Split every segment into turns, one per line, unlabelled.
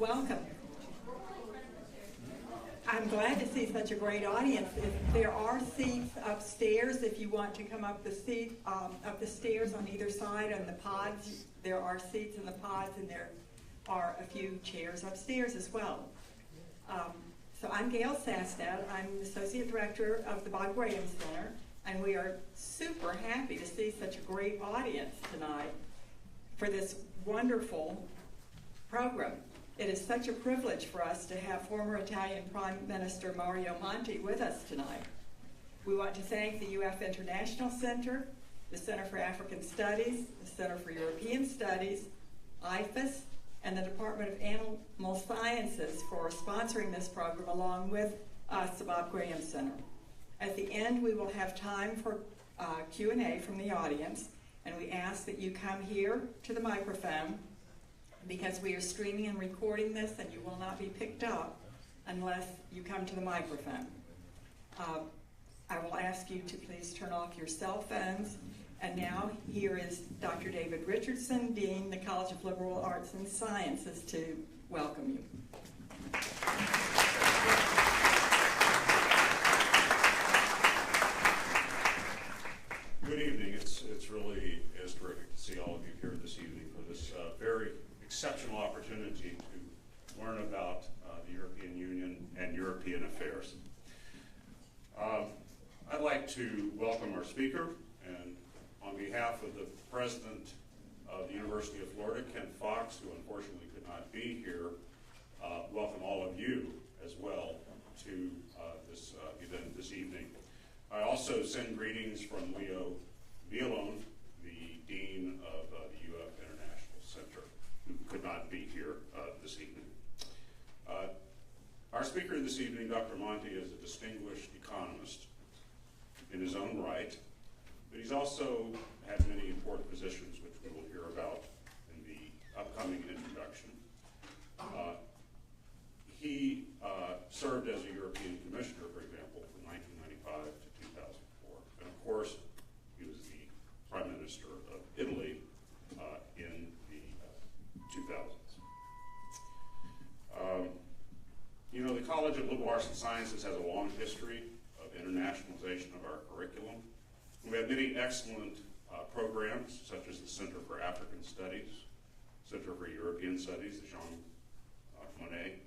Welcome. I'm glad to see such a great audience. If there are seats upstairs, if you want to come up the stairs on either side on the pods, there are seats in the pods, and there are a few chairs upstairs as well. So I'm Gail Sasnett. I'm the Associate Director of the Bob Graham Center, and we are super happy to see such a great audience tonight for this wonderful program. It is such a privilege for us to have former Italian Prime Minister Mario Monti with us tonight. We want to thank the UF International Center, the Center for African Studies, the Center for European Studies, IFAS, and the Department of Animal Sciences for sponsoring this program along with us, the Bob Graham Center. At the end, we will have time for Q&A from the audience, and we ask that you come here to the microphone because we are streaming and recording this, and you will not be picked up unless you come to the microphone. I will ask you to please turn off your cell phones. And now here is Dr. David Richardson, Dean, the College of Liberal Arts and Sciences, to welcome you.
Good evening. It's really is terrific to see all of you here this evening for this very exceptional opportunity to learn about the European Union and European affairs. I'd like to welcome our speaker, and on behalf of the president of the University of Florida, Ken Fox, who unfortunately could not be here, welcome all of you as well to this event this evening. I also send greetings from Leo Villalone, the Dean of the UF International Center, who could not be here this evening. Our speaker this evening, Dr. Monti, is a distinguished economist in his own right, but he's also had many important positions, which we will hear about in the upcoming introduction. He served as a European Commissioner, for example, from 1995 to 2004. And of course, he was the Prime Minister of Italy in the 2000s. You know, the College of Liberal Arts and Sciences has a long history of internationalization of our curriculum. We have many excellent programs, such as the Center for African Studies, Center for European Studies, the Jean Monnet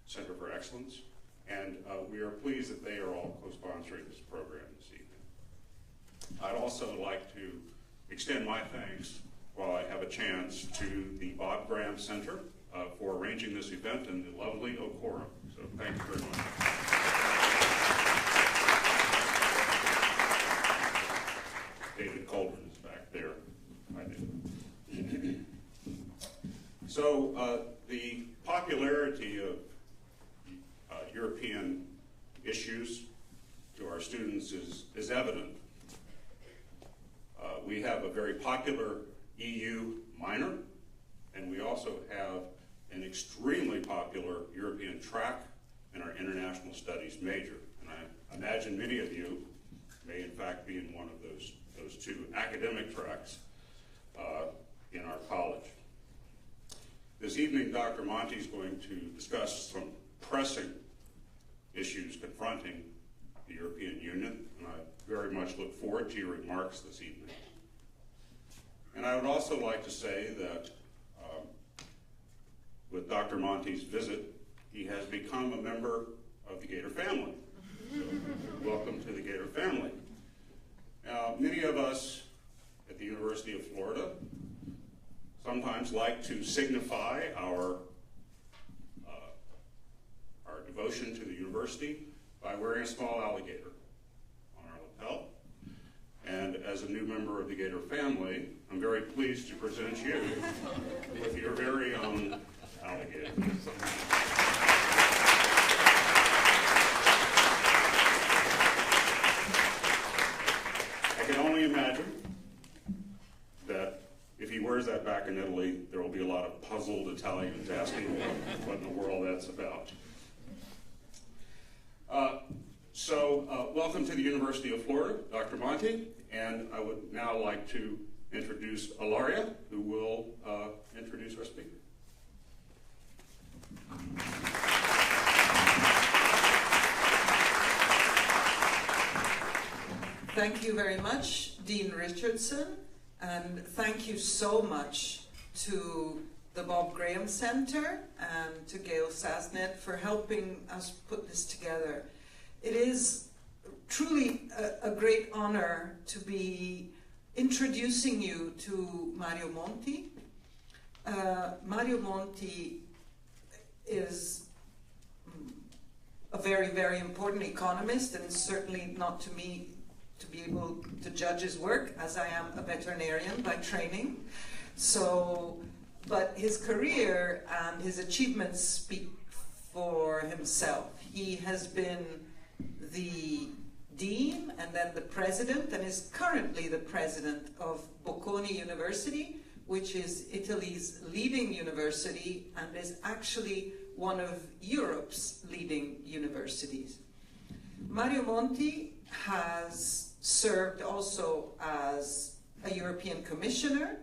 Center for Excellence, and we are pleased that they are all co-sponsoring this program this evening. I'd also like to extend my thanks, while I have a chance, to the Bob Graham Center for arranging this event and the lovely Ocora. So thank you very much. David Coleman is back there. I do. So the popularity of European issues to our students is evident. We have a very popular EU minor, and we also have an extremely popular European track in our international studies major. And I imagine many of you may in fact be in one of those two academic tracks in our college. This evening, Dr. Monti is going to discuss some pressing issues confronting the European Union, and I very much look forward to your remarks this evening. And I would also like to say that with Dr. Monti's visit, he has become a member of the Gator family. So, welcome to the Gator family. Now, many of us at the University of Florida sometimes like to signify our devotion to the university by wearing a small alligator on our lapel. And as a new member of the Gator family, I'm very pleased to present you with your very own alligator. I can only imagine that if he wears that back in Italy, there will be a lot of puzzled Italians asking what in the world that's about. Welcome to the University of Florida, Dr. Monti, and I would now like to introduce Ilaria, who will introduce our speaker.
Thank you very much, Dean Richardson, and thank you so much to the Bob Graham Center and to Gail Sasnet for helping us put this together. It is truly a great honor to be introducing you to Mario Monti. Mario Monti is a very, very important economist, and certainly not to me to be able to judge his work, as I am a veterinarian by training. So, but his career and his achievements speak for himself. He has been the dean and then the president, and is currently the president of Bocconi University, which is Italy's leading university and is actually one of Europe's leading universities. Mario Monti has served also as a European Commissioner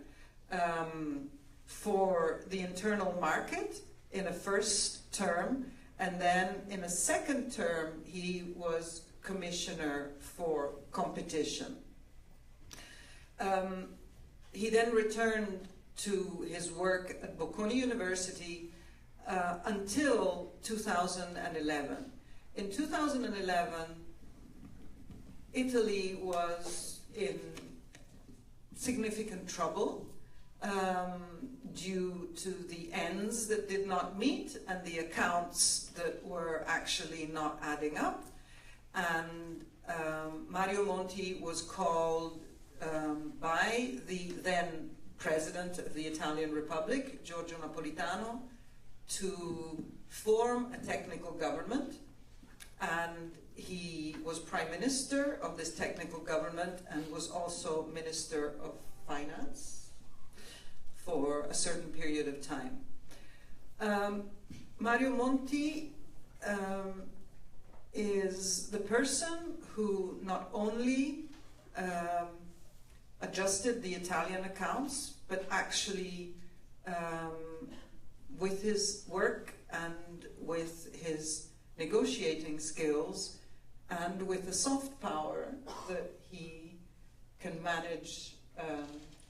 for the internal market in a first term, and then in a second term he was Commissioner for Competition. He then returned to his work at Bocconi University until 2011. In 2011, Italy was in significant trouble due to the ends that did not meet and the accounts that were actually not adding up. And Mario Monti was called by the then President of the Italian Republic, Giorgio Napolitano, to form a technical government, and he was Prime Minister of this technical government and was also Minister of Finance for a certain period of time. Mario Monti is the person who not only adjusted the Italian accounts, but actually with his work and with his negotiating skills and with the soft power that he can manage,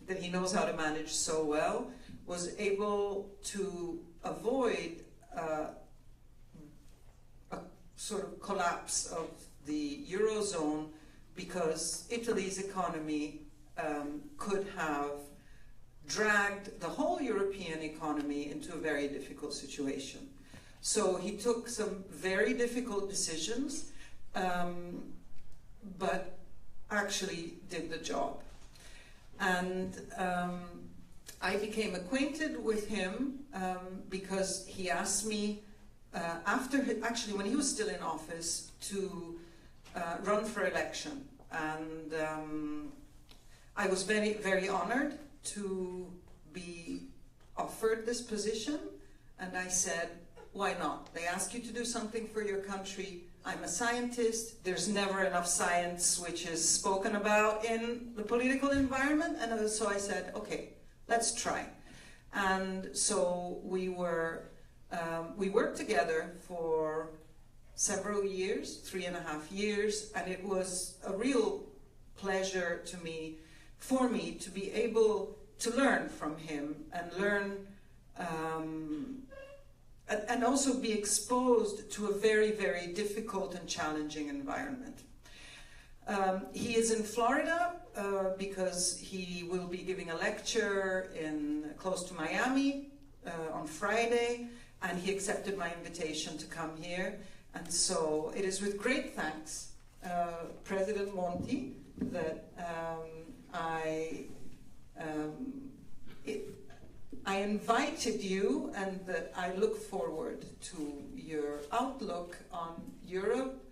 that he knows how to manage so well, was able to avoid a sort of collapse of the Eurozone, because Italy's economy could have dragged the whole European economy into a very difficult situation. So he took some very difficult decisions, but actually did the job. And I became acquainted with him because he asked me, actually when he was still in office, to run for election. And I was very, very honored to be offered this position, and I said, why not? They ask you to do something for your country. I'm a scientist. There's never enough science which is spoken about in the political environment, and so I said, okay, let's try. And so we worked together for several years, 3.5 years, and it was a real pleasure to me, for me, to be able to learn from him and learn and also be exposed to a very, very difficult and challenging environment. He is in Florida because he will be giving a lecture close to Miami on Friday, and he accepted my invitation to come here. And so it is with great thanks, President Monti, that I invited you, and that I look forward to your outlook on Europe.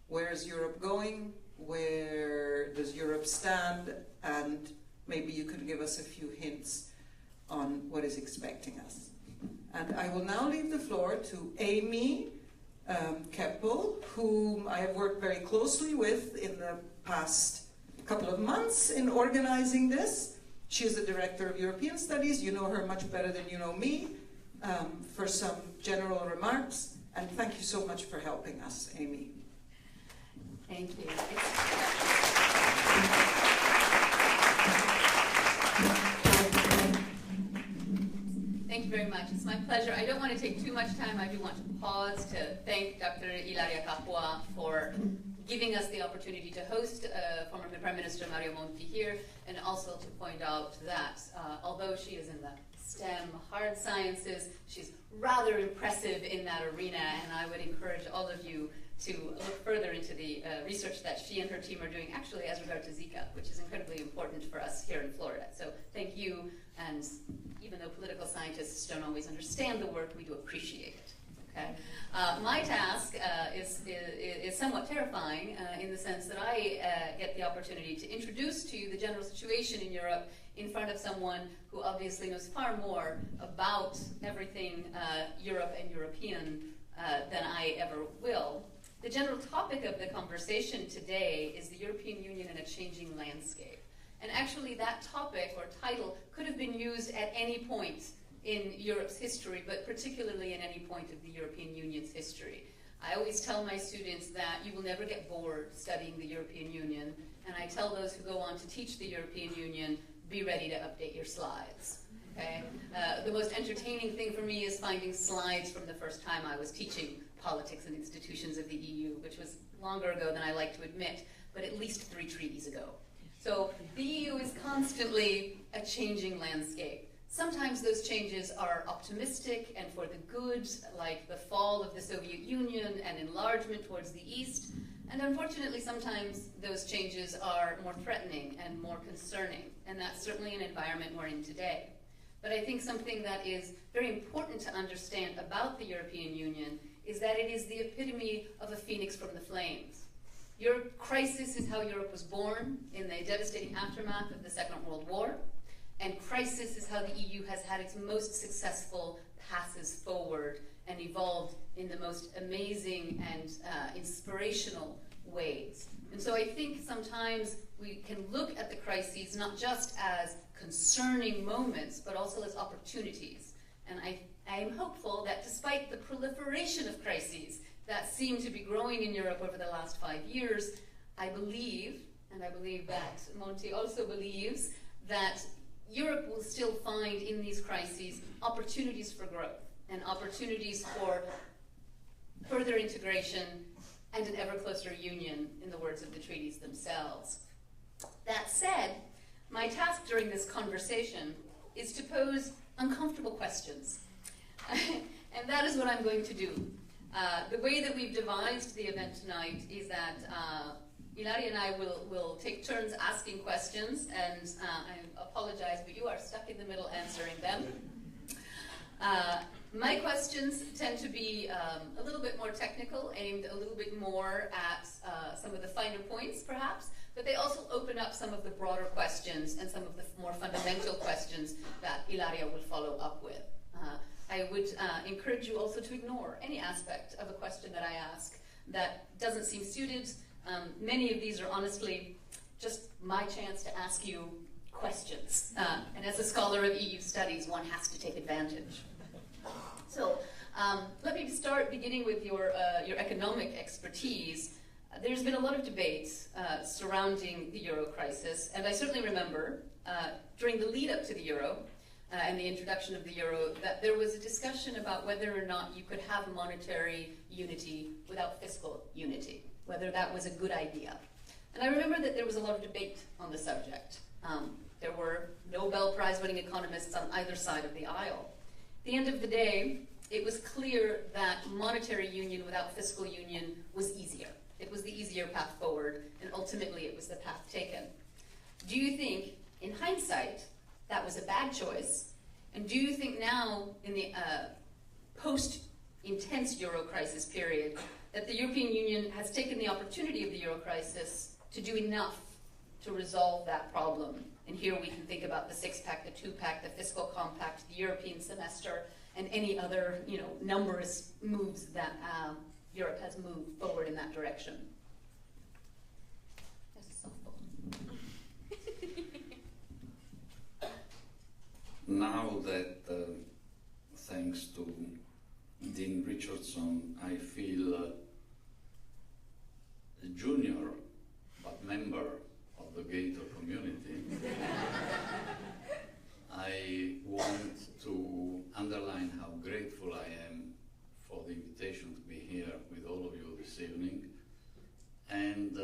Where is Europe going? Where does Europe stand? And maybe you could give us a few hints on what is expecting us. And I will now leave the floor to Amy Keppel, whom I have worked very closely with in the past couple of months in organizing this. She is the Director of European Studies. You know her much better than you know me, for some general remarks. And thank you so much for helping us, Amy.
Thank you. Thank you very much. It's my pleasure. I don't want to take too much time. I do want to pause to thank Dr. Ilaria Capua for giving us the opportunity to host former Prime Minister Mario Monti here, and also to point out that although she is in the STEM hard sciences, she's rather impressive in that arena, and I would encourage all of you to look further into the research that she and her team are doing, actually as regards to Zika, which is incredibly important for us here in Florida. So thank you, and even though political scientists don't always understand the work, we do appreciate it. Okay? My task is somewhat terrifying in the sense that I get the opportunity to introduce to you the general situation in Europe in front of someone who obviously knows far more about everything Europe and European than I ever will. The general topic of the conversation today is the European Union in a changing landscape. And actually that topic or title could have been used at any point in Europe's history, but particularly at any point of the European Union's history. I always tell my students that you will never get bored studying the European Union, and I tell those who go on to teach the European Union, be ready to update your slides. Okay? The most entertaining thing for me is finding slides from the first time I was teaching politics and institutions of the EU, which was longer ago than I like to admit, but at least 3 treaties ago. So the EU is constantly a changing landscape. Sometimes those changes are optimistic and for the good, like the fall of the Soviet Union and enlargement towards the East. And unfortunately, sometimes those changes are more threatening and more concerning. And that's certainly an environment we're in today. But I think something that is very important to understand about the European Union is that it is the epitome of a phoenix from the flames. Your crisis is how Europe was born in the devastating aftermath of the Second World War. And crisis is how the EU has had its most successful passes forward and evolved in the most amazing and inspirational ways. And so I think sometimes we can look at the crises not just as concerning moments, but also as opportunities. And I am hopeful that despite the proliferation of crises that seem to be growing in Europe over the last 5 years, I believe, and I believe that Monti also believes, that Europe will still find in these crises opportunities for growth and opportunities for further integration and an ever closer union, in the words of the treaties themselves. That said, my task during this conversation is to pose uncomfortable questions. And that is what I'm going to do. The way that we've devised the event tonight is that Ilaria and I will take turns asking questions, and I apologize, but you are stuck in the middle answering them. My questions tend to be a little bit more technical, aimed a little bit more at some of the finer points, perhaps, but they also open up some of the broader questions and some of the more fundamental questions that Ilaria will follow up with. I would encourage you also to ignore any aspect of a question that I ask that doesn't seem suited. Many of these are honestly just my chance to ask you questions. And as a scholar of EU studies, one has to take advantage. So let me start beginning with your economic expertise. There's been a lot of debate surrounding the euro crisis, and I certainly remember during the lead up to the euro and the introduction of the euro that there was a discussion about whether or not you could have monetary unity without fiscal unity, whether that was a good idea. And I remember that there was a lot of debate on the subject. There were Nobel Prize-winning economists on either side of the aisle. At the end of the day, it was clear that monetary union without fiscal union was easier. It was the easier path forward, and ultimately it was the path taken. Do you think, in hindsight, that was a bad choice? And do you think now, in the post-intense euro crisis period, that the European Union has taken the opportunity of the euro crisis to do enough to resolve that problem? And here we can think about the six-pack, the two-pack, the fiscal compact, the European semester, and any other, numerous moves that Europe has moved forward in that direction. That's a softball.
Now that, thanks to Dean Richardson, I feel a junior but member of the grateful I am for the invitation to be here with all of you this evening. And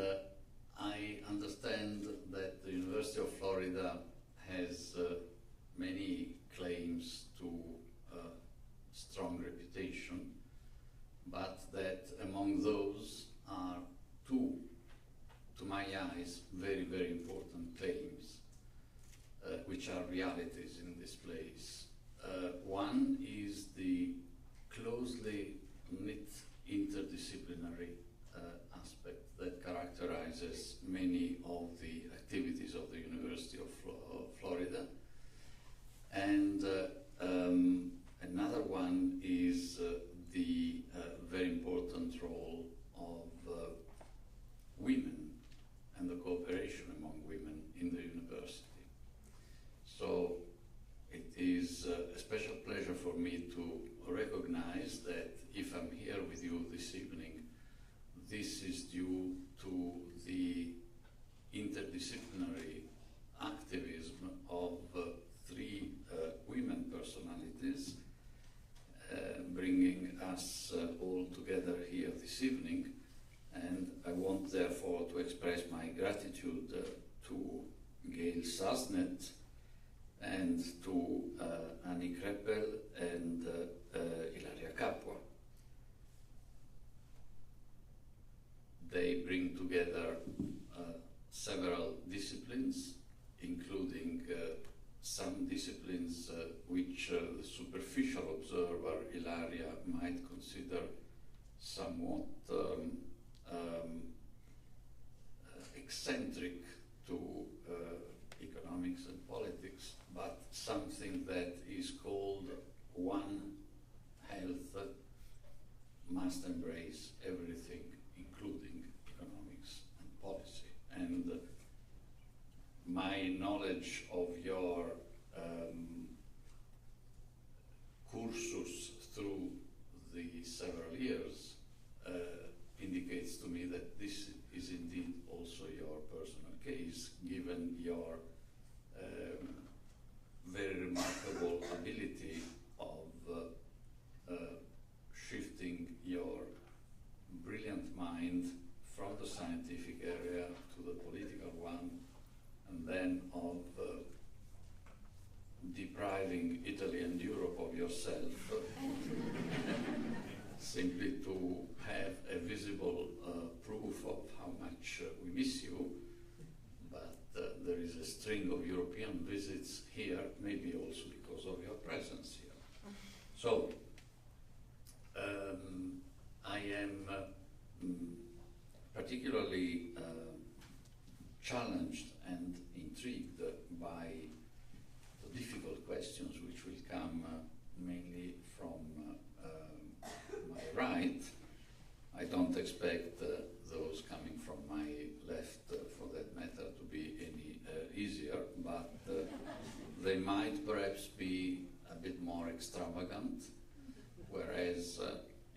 I understand that the University of Florida has many claims to strong reputation, but that among those are two, to my eyes, very, very important claims, which are realities in this place. One is the closely knit interdisciplinary aspect that characterizes many of the activities of the University of Florida. And another one is the very important role of women and the cooperation among women in the university. So it is a special pleasure for me to recognize that if I'm here with you this evening, this is due to the interdisciplinary activism of three women personalities, bringing us all together here this evening. And I want therefore to express my gratitude to Gail Sasnet and to Annie Kreppel and Ilaria Capua. They bring together several disciplines, including some disciplines which the superficial observer, Ilaria, might consider somewhat eccentric to economics and politics, but something that is called One Health must embrace everything, including economics and policy. And my knowledge of your cursus through the several years indicates to me that this is indeed also your personal case, given your very remarkable ability of shifting your brilliant mind from the scientific area to the political one, and then of depriving Italy and Europe of yourself, simply to have a visible proof of how much we miss you. But there is a string of European visits here, maybe also because of your presence here. So, I am particularly challenged and intrigued by the difficult questions which will come mainly from my right. I don't expect those coming from my left, for that matter, to be any easier, but they might perhaps be a bit more extravagant, whereas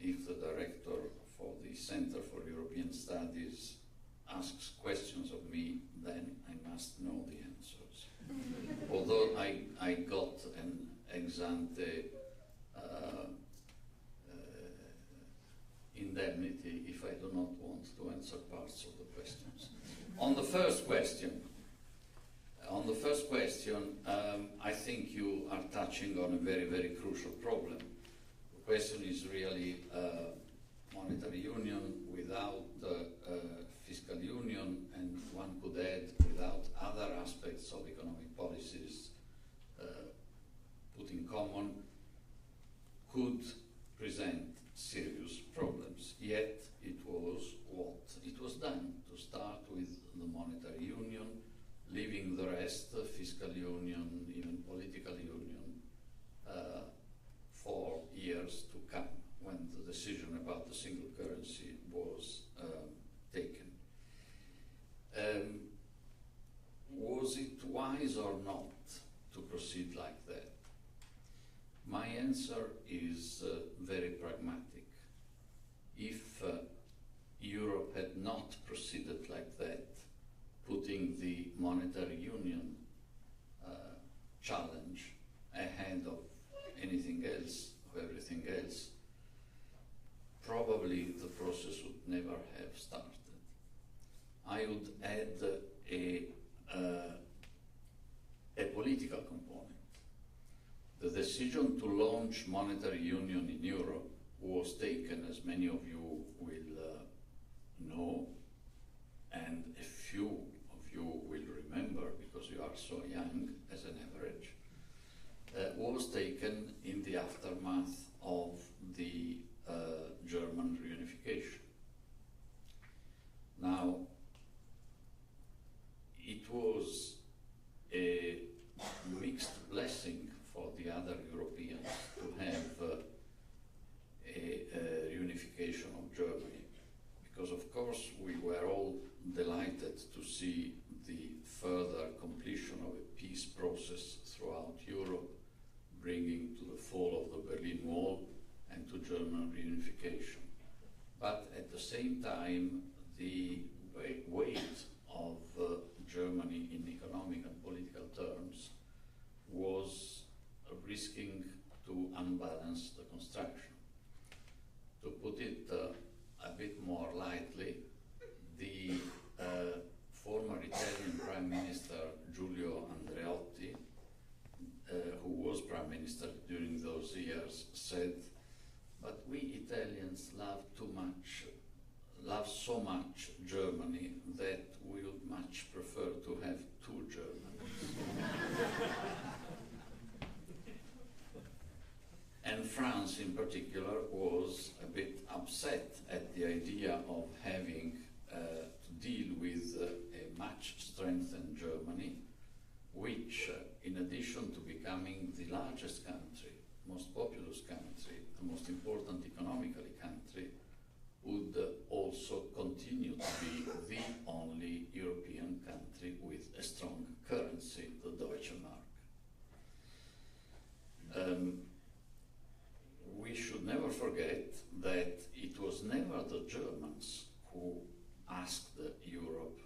if the director for the Center for European Studies asks questions of me, then I must know the answers. Although I got an ex ante indemnity if I do not want to answer parts of the questions. On the first question, I think you are touching on a very, very crucial problem. The question is really monetary union without fiscal union, and one could add without other aspects of economic policies put in common, could present serious problems. Yet it was what it was done, to start with the monetary union, leaving the rest, fiscal union, even political union, for years to come, when the decision about the single currency was taken. Was it wise or not to proceed like that? My answer is very pragmatic. If Europe had not proceeded like that, putting the monetary union challenge ahead of anything else, of everything never have started. I would add a political component. The decision to launch monetary union in Europe was taken, as many of you will know, and a few of you will remember because you are so young as an average, was taken in the aftermath of the German reunification. Now, it was a mixed blessing for the other Europeans to have a reunification of Germany, because of course we were all delighted to see the further completion of a peace process throughout Europe, bringing to the fall of the Berlin Wall and to German reunification. But at the same time, the weight of Germany in economic and political terms was risking to unbalance the construction. To put it a bit more lightly, the former Italian Prime Minister Giulio Andreotti, who was Prime Minister during those years, said, "But we Italians love so much Germany that we would much prefer to have two Germans." And France in particular was a bit upset at the idea of having to deal with a much strengthened Germany, which in addition to becoming the largest country, most populous country, the most important economically country, would also continue to be the only European country with a strong currency, the Deutsche Mark. We should never forget that it was never the Germans who asked Europe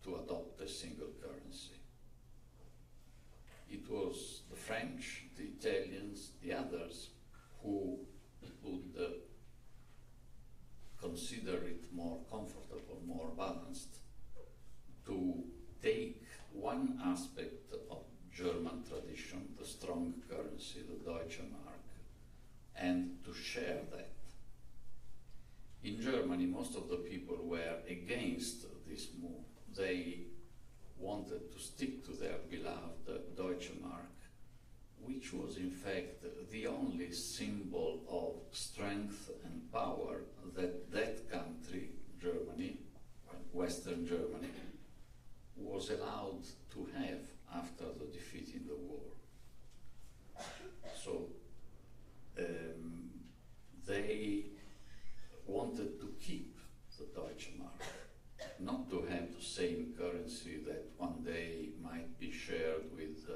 to adopt a single currency. It was the French, the Italians, the others who would consider it more comfortable, more balanced, to take one aspect of German tradition, the strong currency, the Deutsche Mark, and to share that. In Germany, most of the people were against this move. They wanted to stick to their beloved Deutsche Mark, which was in fact the only symbol of strength and power that that country, Germany, Western Germany, was allowed to have after the defeat in the war. So they wanted to keep the Deutsche Mark, not to have the same currency that one day might be shared with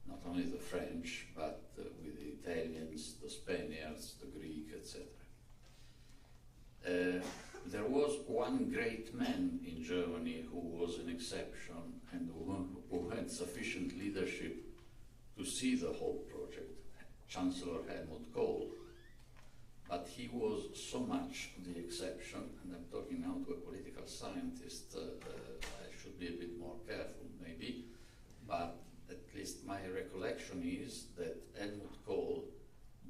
not only the French, but with the Italians, the Spaniards, the Greek, etc. There was one great man in Germany who was an exception and who had sufficient leadership to see the whole project, Chancellor Helmut Kohl. But he was so much the exception, and I'm talking now to a political scientist, I should be a bit more careful maybe, but at least my recollection is that Helmut Kohl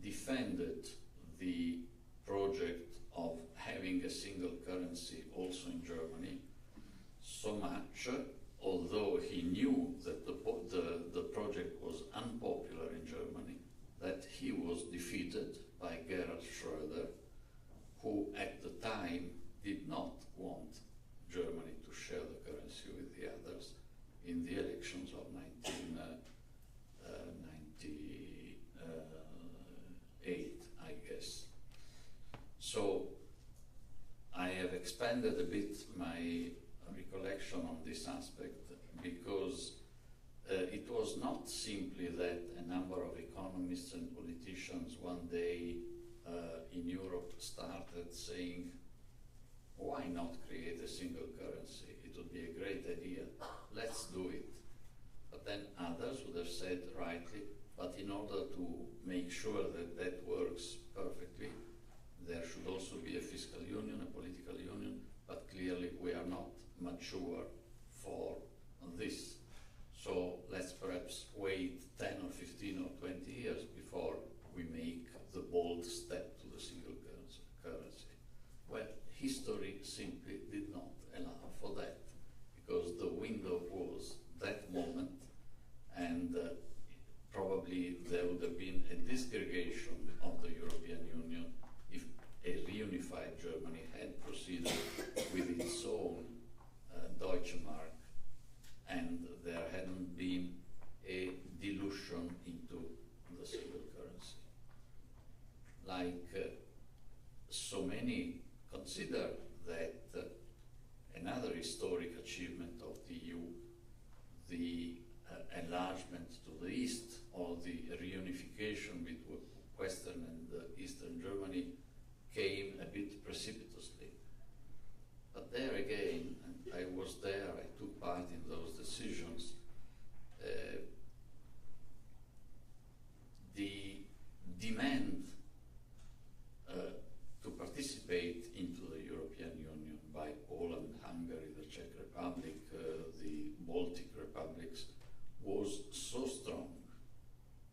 defended the project of having a single currency also in Germany so much, although he knew that the project was unpopular in Germany, that he was defeated by Gerhard Schröder, who at the time did not want Germany to share the currency with the others in the elections of 1998, I guess. So I have expanded a bit my recollection on this aspect because it was not simply that a number of economists and politicians one day in Europe started saying, why not create a single currency? It would be a great idea. Let's do it. But then others would have said rightly, but in order to make sure that that works perfectly, there should also be a fiscal union, a political union, like so many, consider that another historic achievement of the EU, the enlargement to the east, or the reunification between Western and Eastern Germany, came a bit precipitously. But there again, and I was there, I took part in those decisions, the demand to participate into the European Union by Poland, Hungary, the Czech Republic, the Baltic republics, was so strong,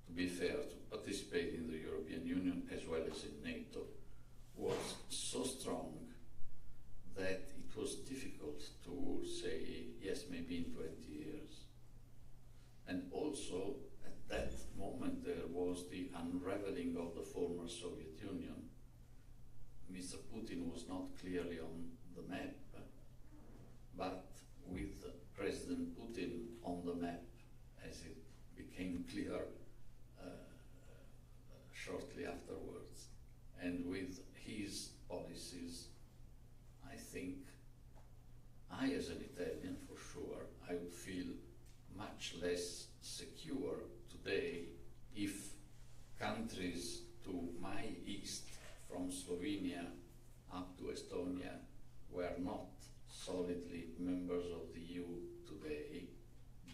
to be fair, to participate in the European Union as well as in NATO, was so strong that it was difficult to say, yes, maybe in 20 years. And also, at that moment, there was the unraveling of the former Soviet Union. Mr. Putin was not clearly on the map, but with President Putin on the map, as it became clear shortly afterwards, and with his policies, I think I, as an Italian, for sure, I would feel much less secure today if countries to my east, from Slovenia up to Estonia, were not solidly members of the EU today,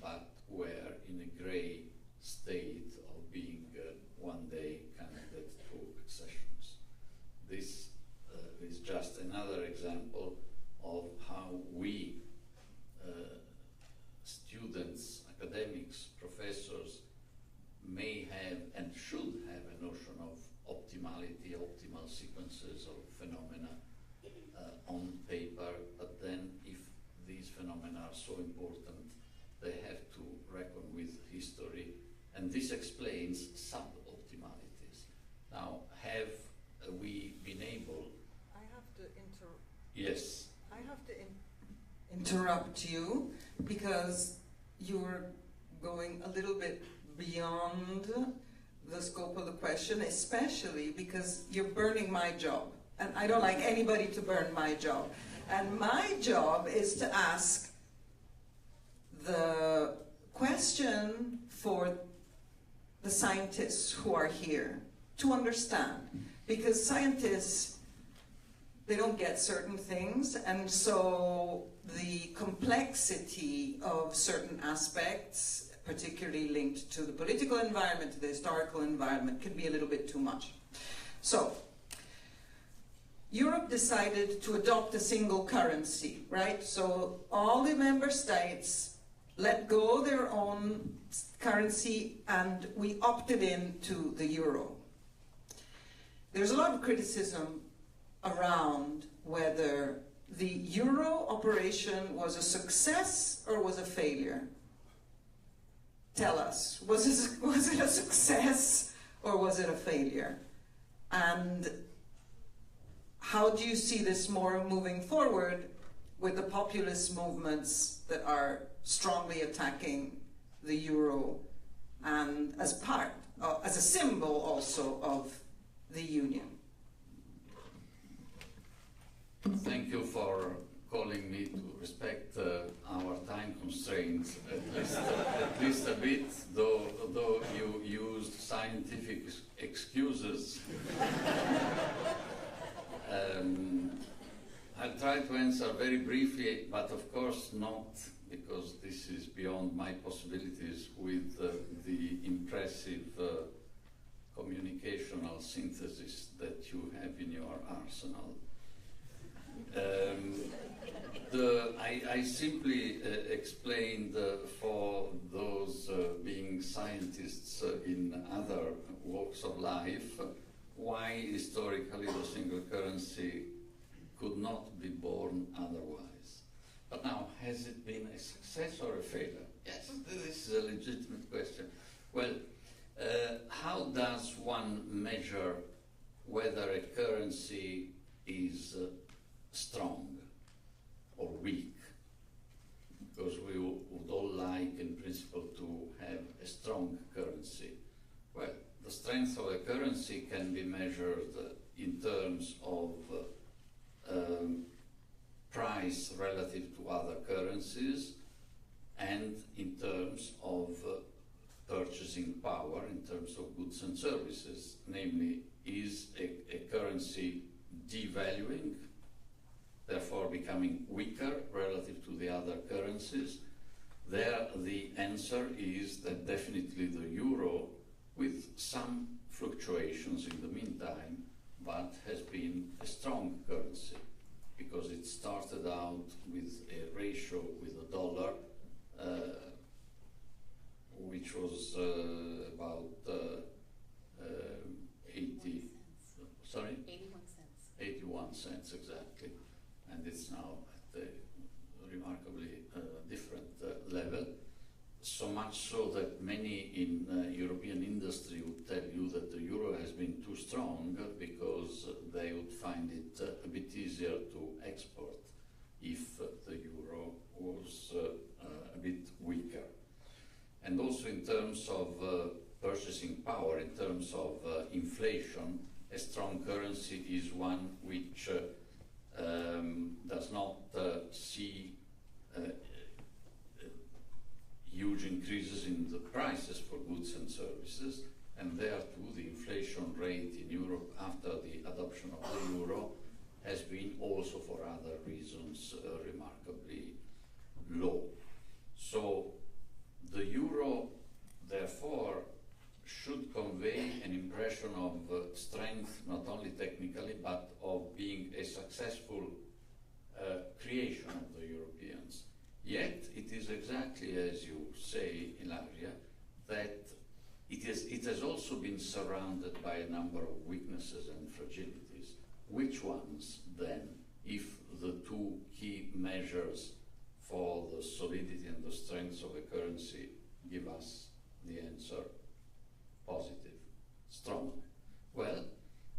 but were in a grey state of being one day candidate to accessions. This is just another example of how we, students, academics, professors, may have and should have a notion of optimality, optimal sequences of phenomena on paper, but then if these phenomena are so important, they have to reckon with history, and this explains sub-optimalities. Now, have we been able...
I have to
Yes.
I have to interrupt you, because you're going a little bit beyond the scope of the question, especially because you're burning my job. And I don't like anybody to burn my job. And my job is to ask the question for the scientists who are here to understand. Because scientists, they don't get certain things, and so the complexity of certain aspects, particularly linked to the political environment, to the historical environment, can be a little bit too much. So, Europe decided to adopt a single currency, right? So all the member states let go their own currency, and we opted into the euro. There's a lot of criticism around whether the euro operation was a success or was a failure. Tell us, was it a success or was it a failure? And how do you see this more moving forward with the populist movements that are strongly attacking the euro, and as part, as a symbol also of the union?
Thank you for calling me to respect our time constraints, at least a bit, though you used scientific excuses. I'll try to answer very briefly, but of course not, because this is beyond my possibilities with the impressive communicational synthesis that you have in your arsenal. I simply explained for those being scientists in other walks of life why historically the single currency could not be born otherwise. But now, has it been a success or a failure? Yes, this is a legitimate question. Well, how does one measure whether a currency is strong or weak? Because we would all like, in principle, to have a strong currency. Well, the strength of a currency can be measured in terms of price relative to other currencies and in terms of purchasing power, in terms of goods and services. Namely, is a currency devaluing, therefore becoming weaker relative to the other currencies? There, the answer is that definitely the euro, with some fluctuations in the meantime, but has been a strong currency because it started out with a ratio with the dollar which was about 81 cents exactly, and it's now at a remarkably different level. So much so that many in European industry would tell you that the euro has been too strong because they would find it a bit easier to export if the euro was a bit weaker. And also in terms of purchasing power, in terms of inflation, a strong currency is one which does not see huge increases in the prices for goods and services, and there too the inflation rate in Europe after the adoption of the euro has been also for other reasons remarkably low. So the euro therefore should convey an impression of strength, not only technically, but of being a successful creation of the Europeans. Yet it is exactly as you say, Ilaria, that it has also been surrounded by a number of weaknesses and fragilities. Which ones then, if the two key measures for the solidity and the strength of a currency give us the answer positive, strong? Well,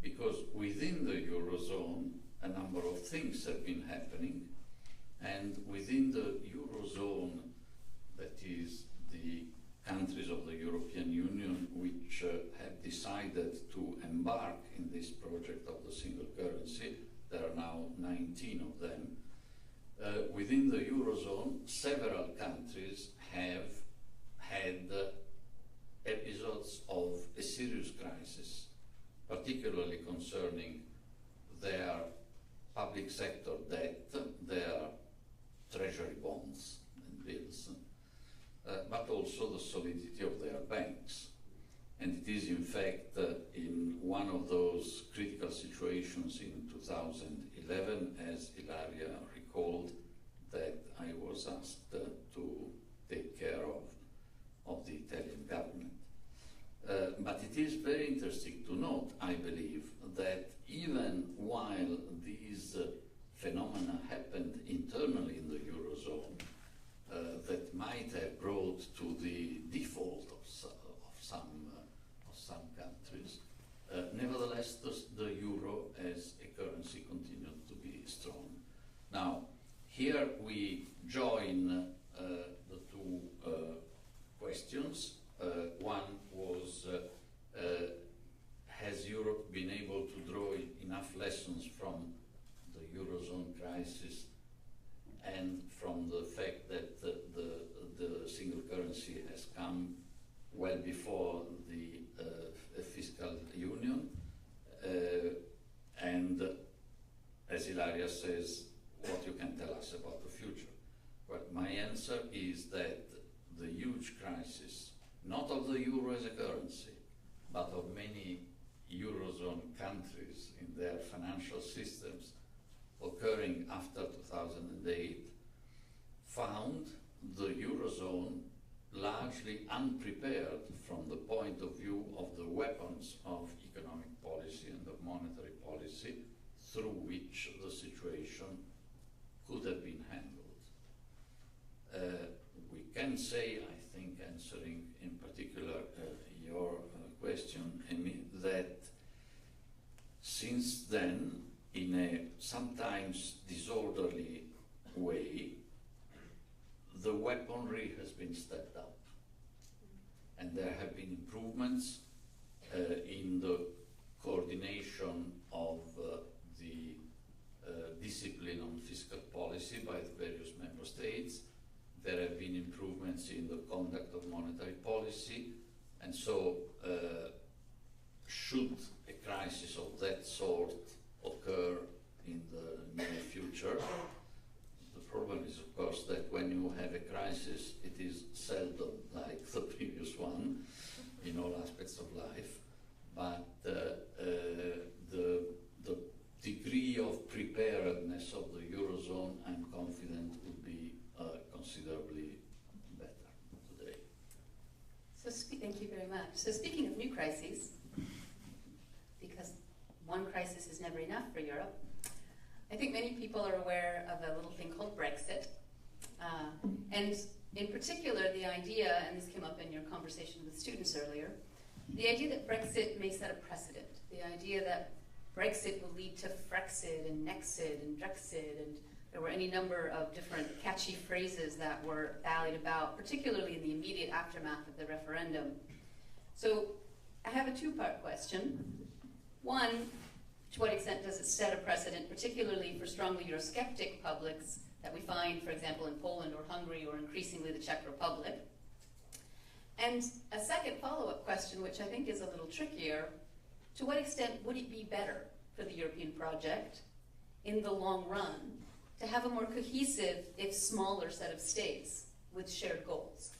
because within the Eurozone a number of things have been happening, and within the Eurozone, that is the countries of the European Union which have decided to embark in this project of the single currency, there are now 19 of them. Within the Eurozone, several countries have had episodes of a serious crisis, particularly concerning their public sector debt, their treasury bonds and bills, but also the solidity of their banks. And it is in fact in one of those critical situations in 2011, as Ilaria recalled, that I was asked to take care of the Italian government. But it is very interesting to note, I believe, that even while these phenomena happened internally in the Eurozone, that might have brought to the default of some countries, nevertheless the euro as a currency continued to be strong. Now, here we join the two questions. One was, has Europe been able to draw enough lessons from the Eurozone crisis and from the fact that the single currency has come well before the fiscal union? And as Ilaria says, what you can tell us about the future? Well, my answer is that the huge crisis, not of the euro as a currency, but of many Eurozone countries in their financial systems occurring after 2008, found the Eurozone largely unprepared from the point of view of the weapons of economic policy and of monetary policy through which the situation could have been handled. We can say, I think, answering in particular your question, Amy, that since then, in a sometimes disorderly way, the weaponry has been stepped up. And there have been improvements in the coordination of the discipline on fiscal policy by the various member states. There have been improvements in the conduct of monetary policy, and so should a crisis of that sort occur in the near future, the problem is, of course, that when you have a crisis, it is seldom like the previous one in all aspects of life, but the degree of preparedness of the Eurozone, I'm confident, would be considerably better today.
So thank you very much. So speaking of new crises, because one crisis is never enough for Europe, I think many people are aware of a little thing called Brexit. And in particular, the idea, and this came up in your conversation with students earlier, the idea that Brexit may set a precedent, the idea that Brexit will lead to Frexit and Nexit and Drexit, and there were any number of different catchy phrases that were bandied about, particularly in the immediate aftermath of the referendum. So I have a two-part question. One, to what extent does it set a precedent, particularly for strongly Eurosceptic publics that we find, for example, in Poland or Hungary or increasingly the Czech Republic? And a second follow-up question, which I think is a little trickier, to what extent would it be better for the European project in the long run to have a more cohesive, if smaller, set of states with shared goals?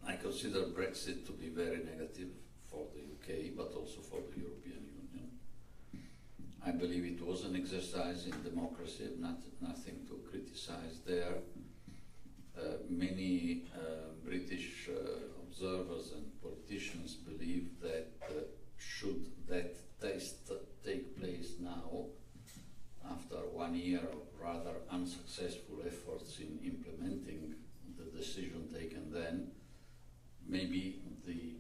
I consider Brexit to be very negative for the UK, but also for the European Union. I believe it was an exercise in democracy, nothing to criticize there. Many British observers and politicians believe that should that test take place now, after 1 year of rather unsuccessful efforts in implementing the decision taken then, maybe the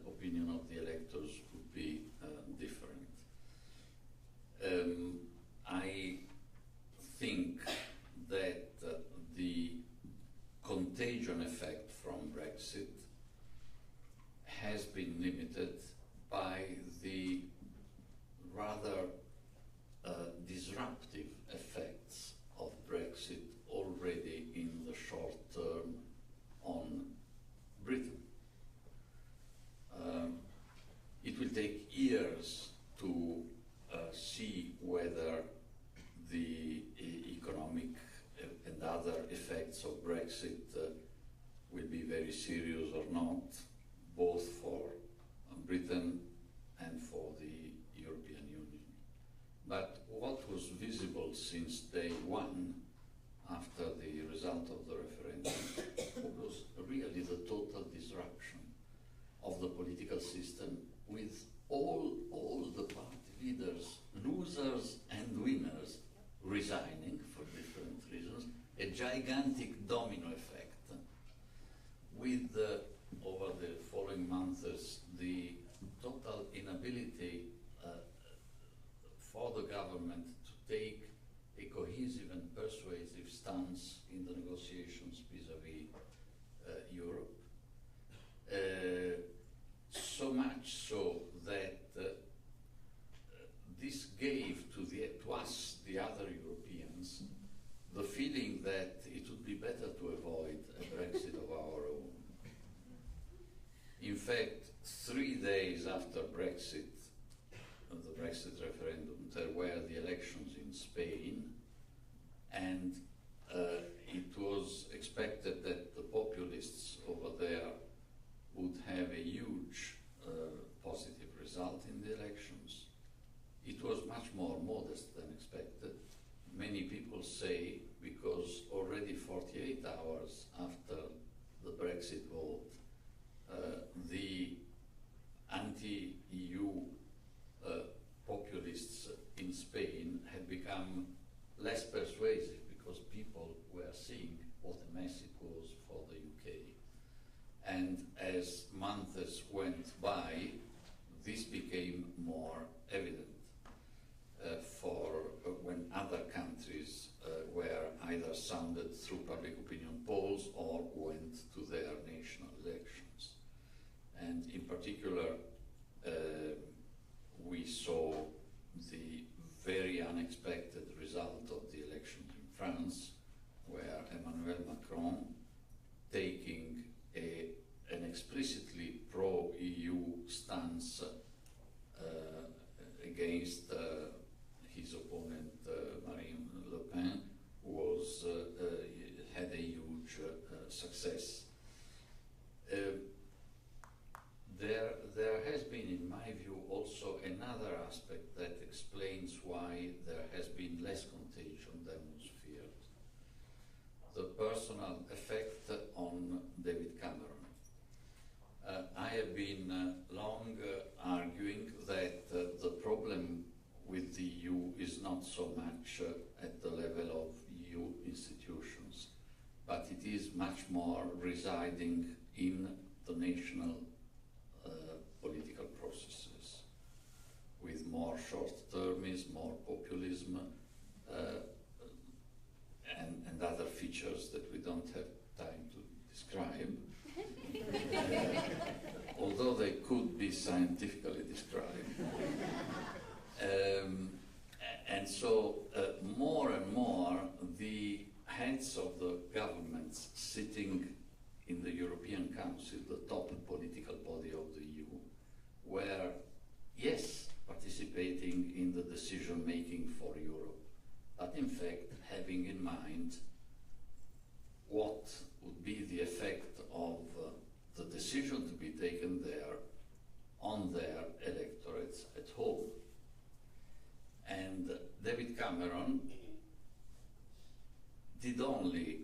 opinion of the electors would be different. I think that the contagion effect from Brexit has been limited by the rather disruptive effects of Brexit already in the short term on Britain. It will take years to see whether the economic and other effects of Brexit will be very serious or not, both for Britain and for the European Union. But what was visible since day one, after the result of the referendum, was really the total disruption of the political system, with all the party leaders, losers and winners, resigning for different reasons, a gigantic domino effect, with over the following months the total inability for the government to take a cohesive and persuasive stance in the negotiations vis-à-vis Europe. So much so that this gave to us, the other Europeans, the feeling that it would be better to avoid a Brexit of our own. In fact, 3 days after Brexit, the Brexit referendum, there were the elections in Spain, and it was expected that the populists over there would have a huge positive result in the elections. It was much more modest than expected. Many people say because already 48 hours after the Brexit vote, the anti-EU populists in Spain had become less persuasive because people were seeing what a mess it was for the UK. And as months went by, this became more evident for when other countries were either sound polls or went to their national elections. And in particular, we saw the very unexpected result of the election in France, where Emmanuel Macron, taking an explicitly pro-EU stance against his opponent Marine Le Pen, had a huge success. There has been, in my view, also another aspect that explains why there has been less contagion than was feared. The personal effect on David Cameron. I have been long arguing that the problem with the EU is not so much at the level of EU institutions, but it is much more residing in the national political processes, with more short-termism, more populism, and other features that we don't have time to describe, although they could be scientifically described. And so more and more the heads of the governments sitting in the European Council, the top political body of the EU, were, yes, participating in the decision-making for Europe, but in fact having in mind what would be the effect of the decision to be taken there on their electorates at home. And David Cameron did only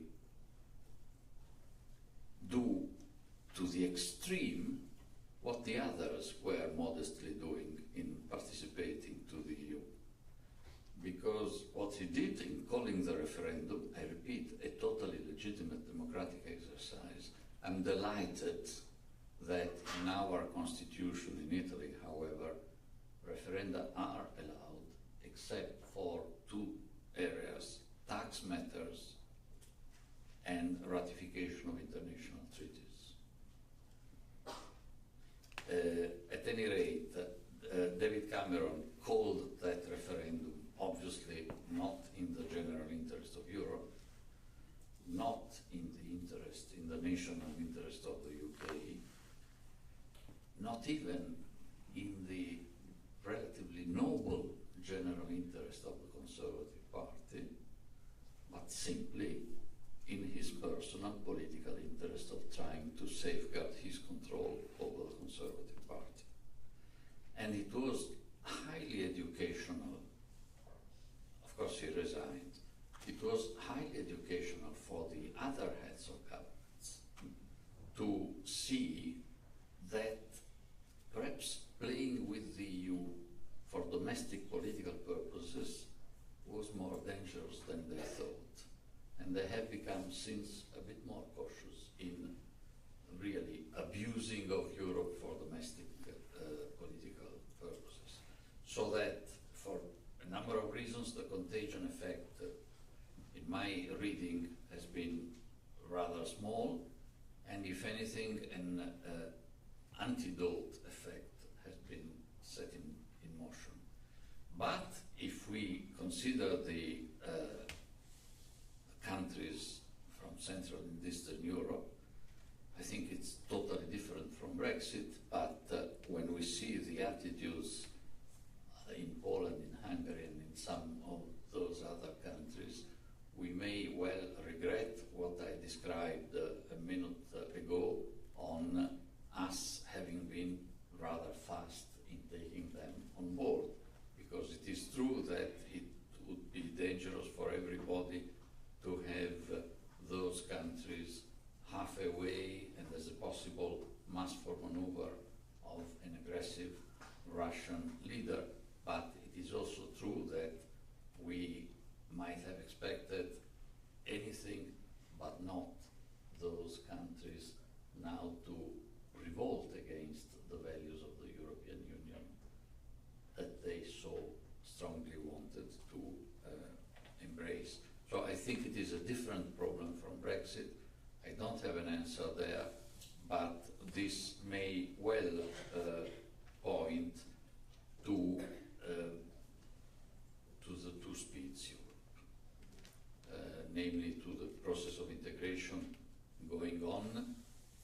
do to the extreme what the others were modestly doing in participating to the EU. Because what he did in calling the referendum, I repeat, a totally legitimate democratic exercise. I'm delighted that in our constitution in Italy, however, referenda are allowed except for two areas: tax matters and ratification of international treaties. At any rate, David Cameron called that referendum obviously not in the general interest of Europe, not in the national interest of the UK, not even in the relatively noble general interest of the Conservative Party, but simply in his personal political interest of trying to safeguard his control over the Conservative Party. And it was highly educational. Of course, he resigned. It was highly educational for the other heads of governments to see that perhaps playing with the EU for domestic political purposes was more dangerous than they thought. And they have become since a bit more cautious in really abusing of Europe for domestic political purposes. So that for a number of reasons, the contagion effect, in my reading, has been rather small, and if anything, an antidote effect has been set in motion. But if we consider the countries from Central and Eastern Europe, I think it's totally different from Brexit, but when we see the attitudes in Poland, in Hungary, and in some of those other countries, we may well regret what I described a minute ago on us having been rather fast in taking them on board. Because it is true that it would be dangerous for everybody to have those countries halfway and as a possible mass for maneuver of an aggressive Russian leader. But it is also true that we might have expected anything but not those countries now to revolt against the values of the European Union that they so strongly wanted to embrace. So I think it is a different problem from Brexit. I don't have an answer there, but this may well point to the two speeds Europe, namely to the process of integration going on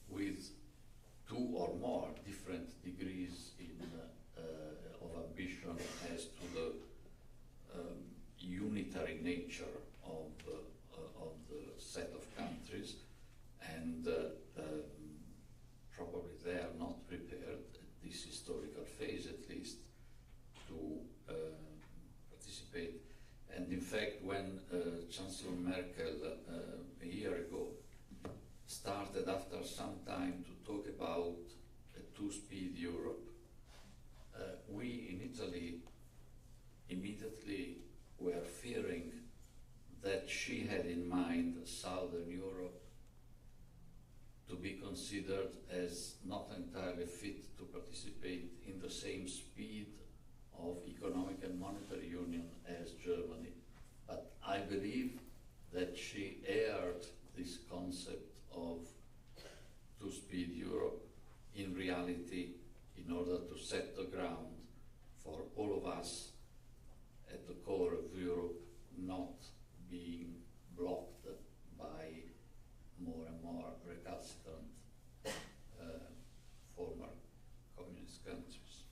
with two or more different degrees of ambition as to the unitary nature of the set of countries, and probably they are not prepared at this historical phase at least to participate. And in fact, when Chancellor Merkel a year ago started after some time to talk about a two-speed Europe, we in Italy immediately were fearing that she had in mind Southern Europe to be considered as not entirely fit to participate in the same speed of economic and monetary union as Germany. But I believe that she aired this concept of two-speed Europe in reality in order to set the ground for all of us at the core of Europe not being blocked by more and more recalcitrant former communist countries.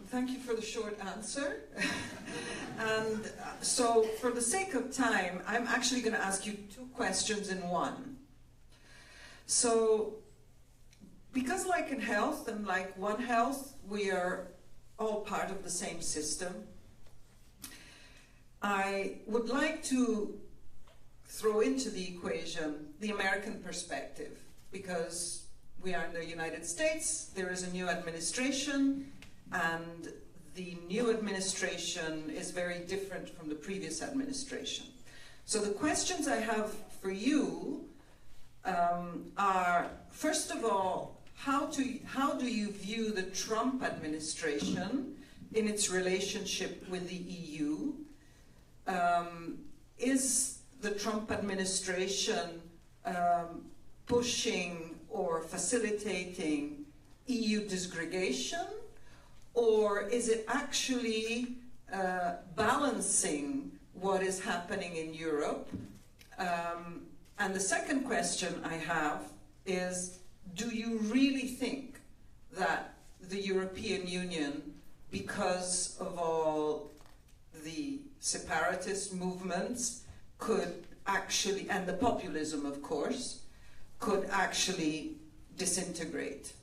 Thank you for the short answer. And so for the sake of time, I'm actually going to ask you two questions in one. So, because like in health and like One Health, we are all part of the same system, I would like to throw into the equation the American perspective, because we are in the United States, there is a new administration, and the new administration is very different from the previous administration. So the questions I have for you are, first of all, how do you view the Trump administration in its relationship with the EU? Is the Trump administration pushing or facilitating EU disgregation, or is it actually balancing what is happening in Europe? And the second question I have is, do you really think that the European Union, because of all the separatist movements, could actually, and the populism of course, could actually disintegrate?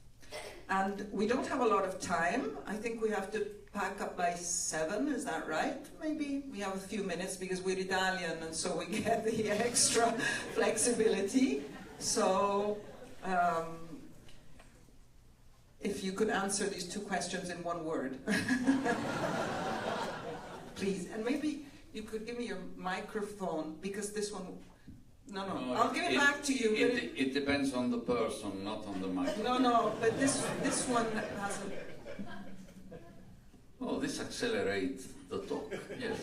And we don't have a lot of time. I think we have to pack up by 7, is that right? Maybe we have a few minutes because we're Italian and so we get the extra flexibility. So if you could answer these two questions in one word. Please. And maybe you could give me your microphone, because this one... No, I'll give it back to you.
It depends on the person, not on the microphone.
No, but this one has a...
Oh, this accelerates the talk, yes.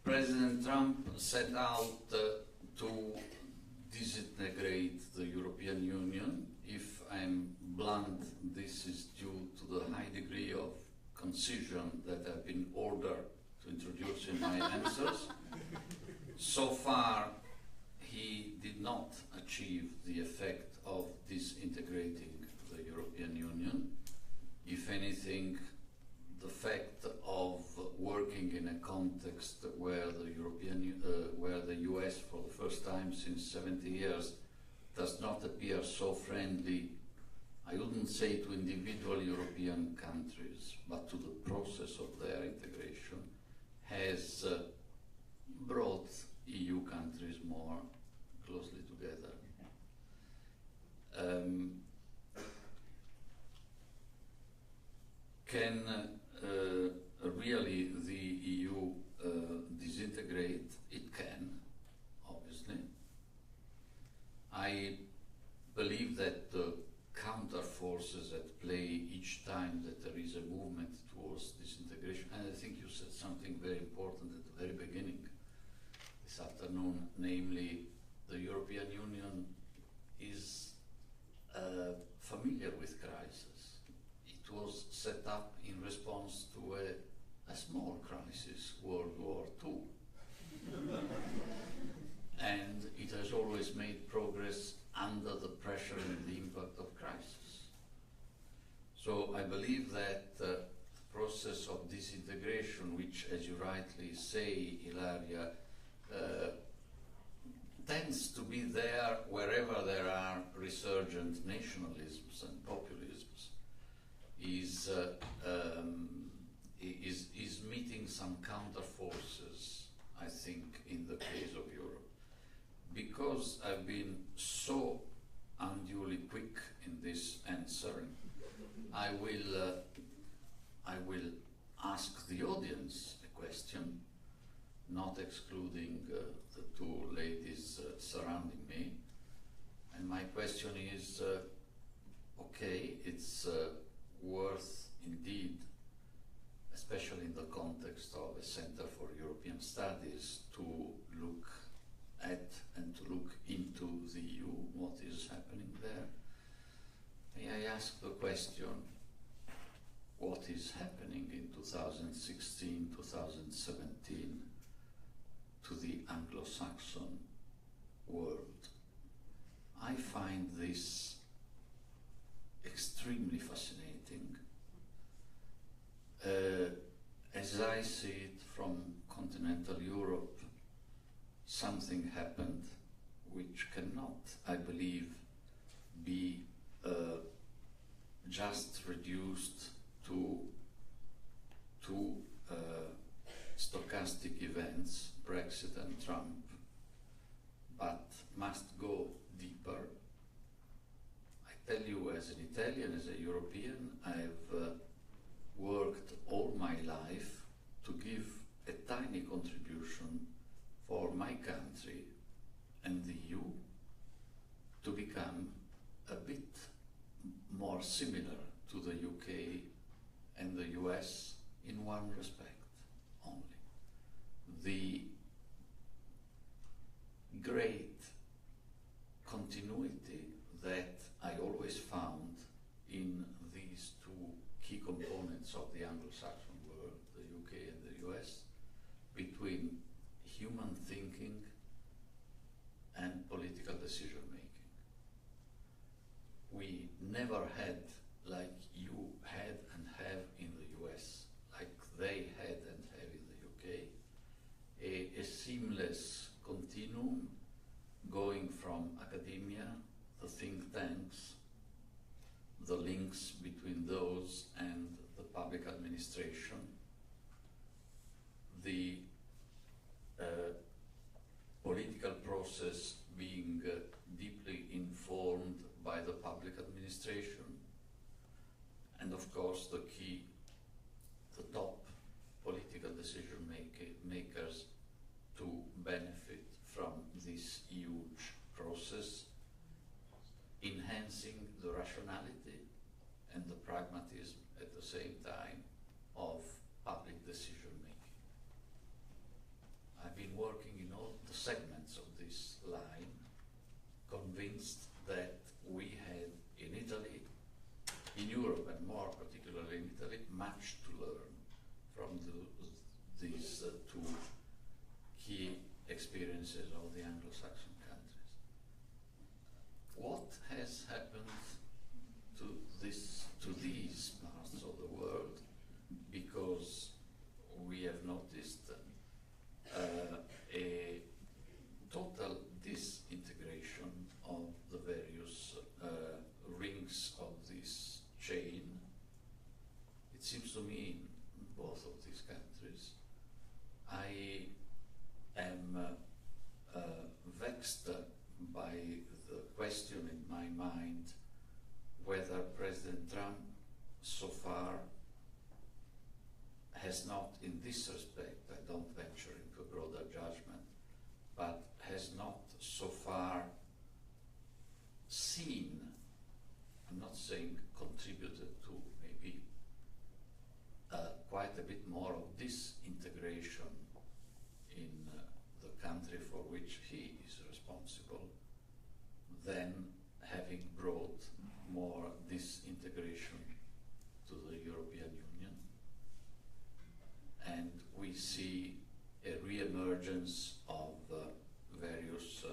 President Trump set out to disintegrate the European Union. If I'm blunt, this is due to the high degree of concision that I've been ordered to introduce in my answers. So far, he did not achieve the effect of disintegrating the European Union. If anything, the fact of working in a context where the US, for the first time since 70 years, does not appear so friendly, I wouldn't say to individual European countries, but to the process of their integration, has brought EU countries more closely together. Can really the EU disintegrate? It can, obviously. I believe that the counter forces at play each time that there is a movement towards disintegration, and I think you said something very important at the very beginning this afternoon, namely the European Union is familiar with crisis. It was set up in response to a small crisis, World War II. And it has always made progress under the pressure and the impact of crisis. So I believe that the process of disintegration, which, as you rightly say, Ilaria, tends to be there wherever there are resurgent nationalisms and populisms, is meeting some counter forces, I think, in the case of Europe. Because I've been so unduly quick in this answering, I will ask the audience a question, not excluding the two ladies surrounding me. And my question is, okay, it's worth indeed, especially in the context of a Center for European Studies, to look at and to look into the EU, what is happening there. May I ask the question, what is happening in 2016, 2017 to the Anglo-Saxon world? I find this extremely fascinating. As I see it from continental Europe, something happened which cannot, I believe, be just reduced to two stochastic events, Brexit and Trump, but must go deeper. I tell you, as an Italian, as a European, I've worked all my life to give a tiny contribution for my country and the EU to become a bit more similar to the UK and the US in one respect only. The great continuity that I always found in these two key components of the Anglo-Saxon world, the UK and the US, between human thinking and political decision making. We never had, like you had and have in the US, like they had and have in the UK, a seamless continuum going from academia, the think tanks, the links between those and the public administration, the political process being deeply informed by the public administration, and of course the top political decision makers to benefit from this huge process, enhancing the rationality and the pragmatism at the same time of public decision making. I've been working in all the segments of this line, convinced that we had in Italy, in Europe and more particularly in Italy, much to learn from these two key experiences of the Anglo-Saxon countries. What has happened to these parts of the world? Because we have noticed a total disintegration of the various rings of this chain. It seems to me in both of these countries, I am vexed by the question in my mind whether President Trump so far has not, in this respect, I emergence of various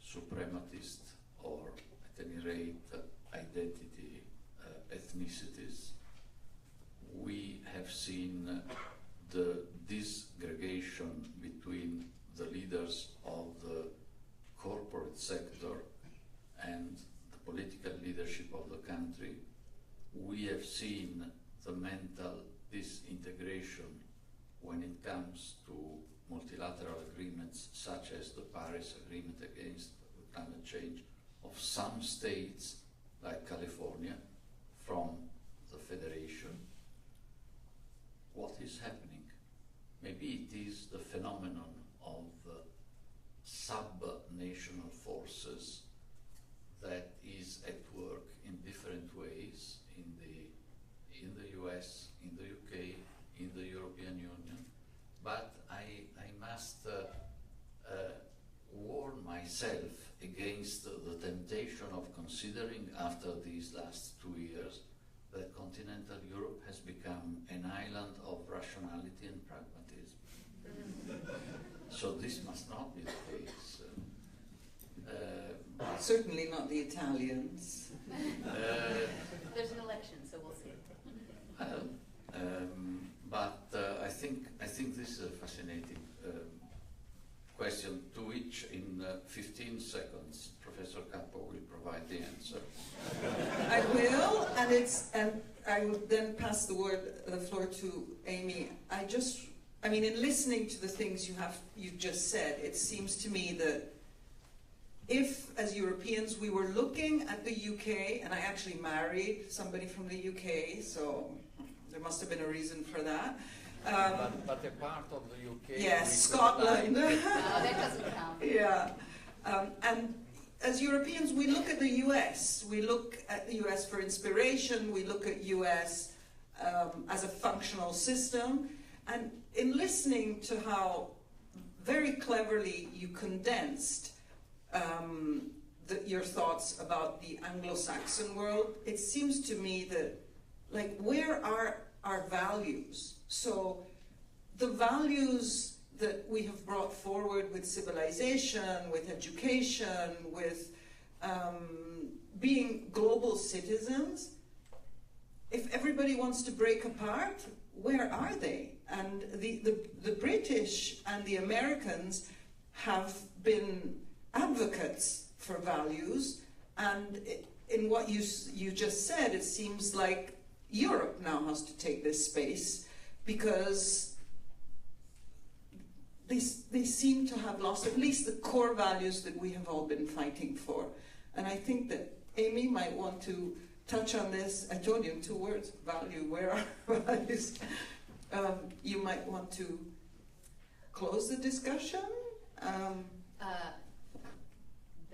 suprematist, or at any rate identity ethnicities. We have seen the disgregation between the leaders of the corporate sector and the political leadership of the country. We have seen the mental disintegration when it comes to multilateral agreements such as the Paris Agreement against climate change of some states like California from the Federation. What is happening? Maybe it is the phenomenon of sub-national forces that is at work in different ways in the US, in the UK, in the European Union. But I must warn myself against the temptation of considering after these last 2 years that continental Europe has become an island of rationality and pragmatism. So this must not be the case.
Certainly not the Italians.
There's an election, so we'll see.
But I think this is a fascinating question to which in 15 seconds Professor Cappo will provide the answer.
I will, and I would then pass the floor to Amy. I mean, in listening to the things you've just said, it seems to me that if, as Europeans, we were looking at the UK, and I actually married somebody from the UK, so there must have been a reason for that.
But a part of the UK.
Yes, Scotland.
No, that doesn't count.
Yeah. And as Europeans, we look at the US. We look at the US for inspiration. We look at US as a functional system. And in listening to how very cleverly you condensed your thoughts about the Anglo-Saxon world, it seems to me that, like, where are our values? So the values that we have brought forward with civilization, with education, with being global citizens, if everybody wants to break apart, where are they? And the British and the Americans have been advocates for values, and in what you just said, it seems like Europe now has to take this space, because they seem to have lost at least the core values that we have all been fighting for. And I think that Amy might want to touch on this. I told you in 2 words, value, where are values? You might want to close the discussion?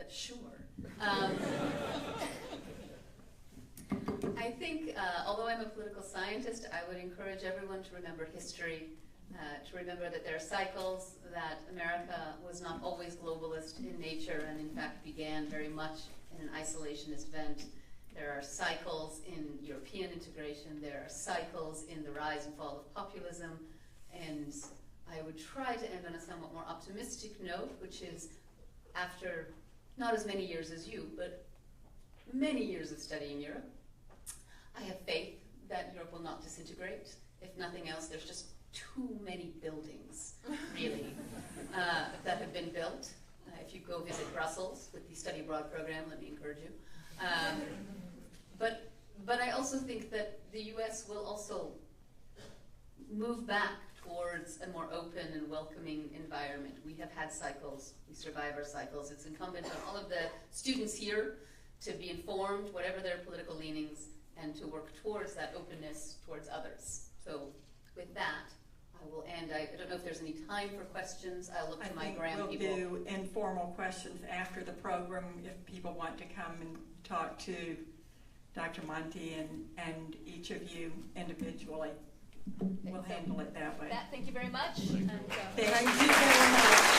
Sure. I think, although I'm a political scientist, I would encourage everyone to remember history, to remember that there are cycles, that America was not always globalist in nature, and in fact began very much in an isolationist bent. There are cycles in European integration, there are cycles in the rise and fall of populism, and I would try to end on a somewhat more optimistic note, which is, after not as many years as you, but many years of studying Europe, I have faith that Europe will not disintegrate. If nothing else, there's just too many buildings, really, that have been built. If you go visit Brussels with the Study Abroad program, let me encourage you. But I also think that the US will also move back towards a more open and welcoming environment. We have had cycles, we survive our cycles. It's incumbent on all of the students here to be informed, whatever their political leanings, and to work towards that openness towards others. So with that, I will end. I don't know if there's any time for questions. I'll look to my grand people.
We'll do informal questions after the program if people want to come and talk to Dr. Monti and each of you individually. We'll handle it that way.
Thank you very much. And,
thank you very much.